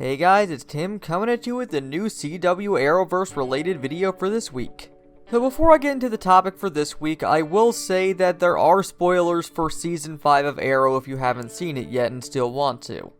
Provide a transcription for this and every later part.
Hey guys, it's Tim coming at you with the new CW Arrowverse related video for this week. So before I get into the topic for this week, I will say that there are spoilers for Season 5 of Arrow if you haven't seen it yet and still want to.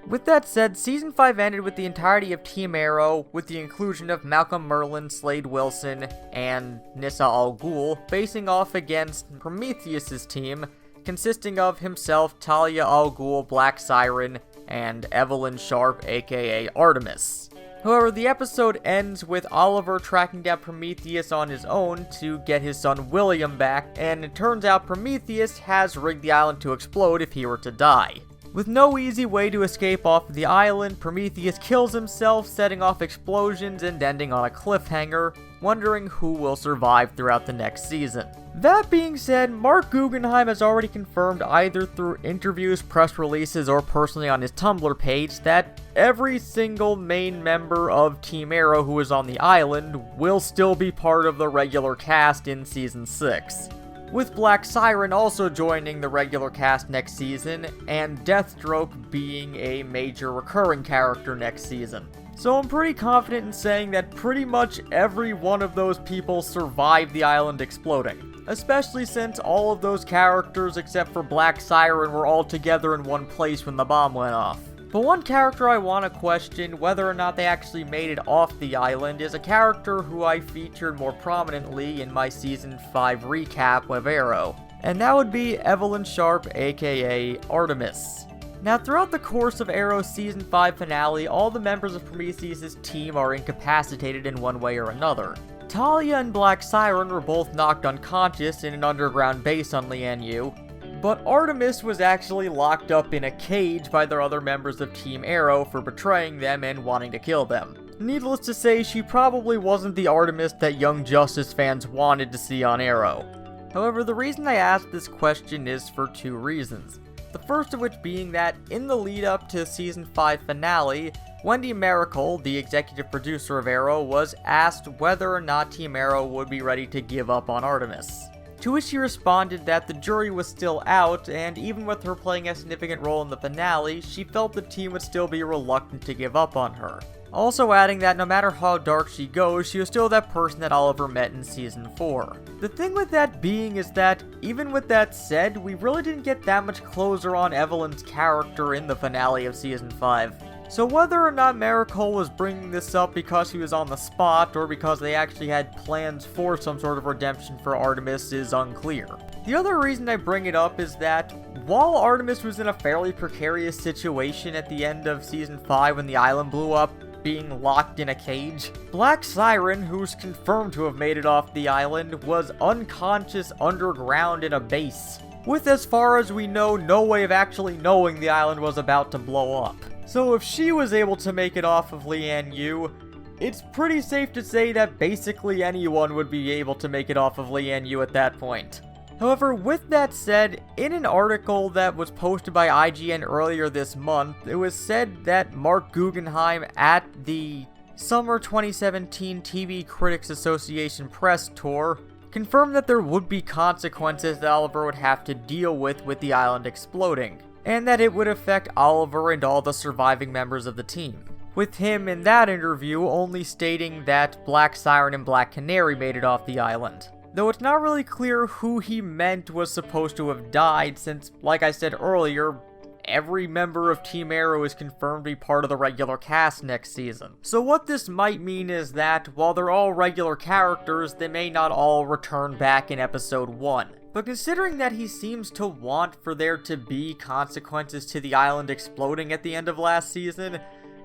With that said, Season 5 ended with the entirety of Team Arrow, with the inclusion of Malcolm Merlyn, Slade Wilson, and Nyssa Al Ghul facing off against Prometheus' team, consisting of himself, Talia Al Ghul, Black Siren, and Evelyn Sharp, aka Artemis. However, the episode ends with Oliver tracking down Prometheus on his own to get his son William back, and it turns out Prometheus has rigged the island to explode if he were to die. With no easy way to escape off the island, Prometheus kills himself, setting off explosions and ending on a cliffhanger, wondering who will survive throughout the next season. That being said, Mark Guggenheim has already confirmed either through interviews, press releases, or personally on his Tumblr page that every single main member of Team Arrow who is on the island will still be part of the regular cast in Season 6. With Black Siren also joining the regular cast next season, and Deathstroke being a major recurring character next season. So I'm pretty confident in saying that pretty much every one of those people survived the island exploding. Especially since all of those characters except for Black Siren were all together in one place when the bomb went off. But one character I want to question whether or not they actually made it off the island is a character who I featured more prominently in my Season 5 recap of Arrow, and that would be Evelyn Sharp, aka Artemis. Now, throughout the course of Arrow's Season 5 finale, all the members of Prometheus' team are incapacitated in one way or another. Talia and Black Siren were both knocked unconscious in an underground base on Lian-Yu, but Artemis was actually locked up in a cage by their other members of Team Arrow for betraying them and wanting to kill them. Needless to say, she probably wasn't the Artemis that Young Justice fans wanted to see on Arrow. However, the reason I asked this question is for two reasons. The first of which being that, in the lead up to Season 5 finale, Wendy Mericle, the executive producer of Arrow, was asked whether or not Team Arrow would be ready to give up on Artemis. To which she responded that the jury was still out, and even with her playing a significant role in the finale, she felt the team would still be reluctant to give up on her. Also adding that no matter how dark she goes, she was still that person that Oliver met in Season 4. The thing with that being is that, even with that said, we really didn't get that much closure on Evelyn's character in the finale of Season 5. So whether or not Mericle was bringing this up because he was on the spot, or because they actually had plans for some sort of redemption for Artemis is unclear. The other reason I bring it up is that, while Artemis was in a fairly precarious situation at the end of Season 5 when the island blew up, being locked in a cage, Black Siren, who's confirmed to have made it off the island, was unconscious underground in a base, with, as far as we know, no way of actually knowing the island was about to blow up. So if she was able to make it off of Lian-Yu, it's pretty safe to say that basically anyone would be able to make it off of Lian-Yu at that point. However, with that said, in an article that was posted by IGN earlier this month, it was said that Mark Guggenheim at the Summer 2017 TV Critics Association press tour confirmed that there would be consequences that Oliver would have to deal with the island exploding, and that it would affect Oliver and all the surviving members of the team. With him in that interview only stating that Black Siren and Black Canary made it off the island. Though it's not really clear who he meant was supposed to have died since, like I said earlier, every member of Team Arrow is confirmed to be part of the regular cast next season. So what this might mean is that, while they're all regular characters, they may not all return back in Episode 1. But considering that he seems to want for there to be consequences to the island exploding at the end of last season,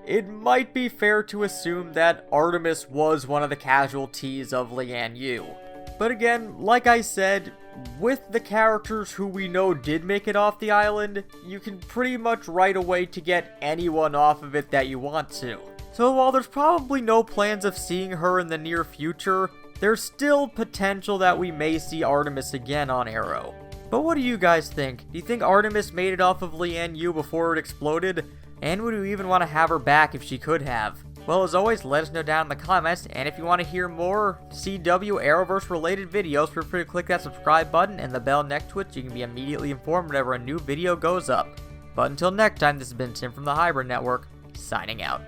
it might be fair to assume that Artemis was one of the casualties of Lian-Yu. But again, like I said, with the characters who we know did make it off the island, you can pretty much write a way to get anyone off of it that you want to. So while there's probably no plans of seeing her in the near future, there's still potential that we may see Artemis again on Arrow. But what do you guys think? Do you think Artemis made it off of Lian-Yu before it exploded? And would you even want to have her back if she could have? Well, as always, let us know down in the comments, and if you want to hear more CW Arrowverse related videos, feel free to click that subscribe button and the bell next to it so you can be immediately informed whenever a new video goes up. But until next time, this has been Tim from the Hybrid Network, signing out.